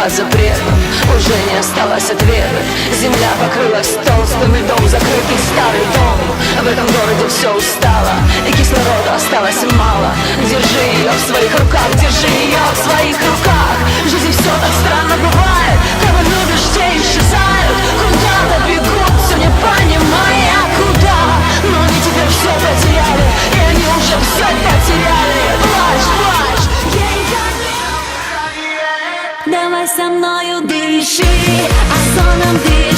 запретом уже не осталось ответа. Земля покрылась толстым льдом, закрытый старый дом. В этом городе все устало, и кислорода осталось мало. Держи ее в своих руках, держи ее в своих руках. В жизни все так странно бывает, кого любишь, те исчезают, куда-то бегут, все не понимая куда. Но они теперь все потеряли, и они уже все потеряли. Плачь, плачь, Давай со мною дыши, а соном ты